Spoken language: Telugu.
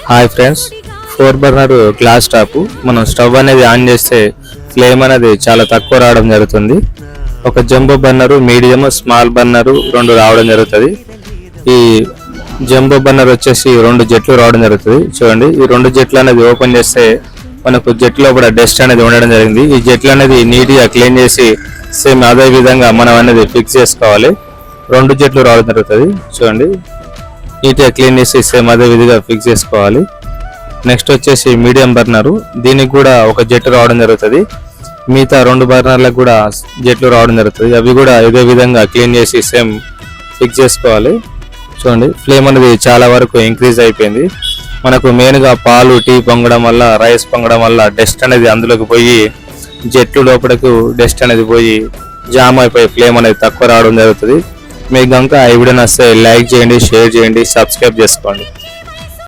Hi friends, 4 burner glass top మనం స్టవ్ అనేది ఆన్ చేస్తే ఫ్లేమ్ అనేది చాలా తక్కువ రావడం జరుగుతుంది. ఒక jumbo burner, medium, small burner 2 రావడం జరుగుతుంది. ఈ జంబో బర్నర్ వచ్చేసి 2 జెట్లు రావడం జరుగుతుంది. చూడండి, ఈ 2 జెట్లు అనేది ఓపెన్ చేస్తే మనకు జెట్ లోపల డస్ట్ అనేది ఉండడం జరిగింది. ఈ జెట్లు అనేది నీట్గా క్లీన్ చేసి సేమ్ అదే విధంగా మనం అనేది ఫిక్స్ చేసుకోవాలి. 2 జెట్లు రావడం జరుగుతుంది. చూడండి, నీట్గా క్లీన్ చేసి సేమ్ అదే విధంగా ఫిక్స్ చేసుకోవాలి. నెక్స్ట్ వచ్చేసి మీడియం బర్నరు, దీనికి కూడా ఒక జెట్ రావడం జరుగుతుంది. మిగతా 2 బర్నర్లకు కూడా జెట్లు రావడం జరుగుతుంది. అవి కూడా ఇదే విధంగా క్లీన్ చేసి సేమ్ ఫిక్స్ చేసుకోవాలి. చూడండి, ఫ్లేమ్ అనేది చాలా వరకు ఇంక్రీజ్ అయిపోయింది. మనకు మెయిన్గా పాలు, టీ పొంగడం వల్ల, రైస్ పొంగడం వల్ల డస్ట్ అనేది అందులోకి పోయి జెట్లు లోపలకు డస్ట్ అనేది పోయి జామ్ అయిపోయి ఫ్లేమ్ అనేది తక్కువ రావడం జరుగుతుంది. మీకు కనుక ఈ వీడియో నచ్చితే లైక్ చేయండి, షేర్ చేయండి, సబ్స్క్రైబ్ చేసుకోండి.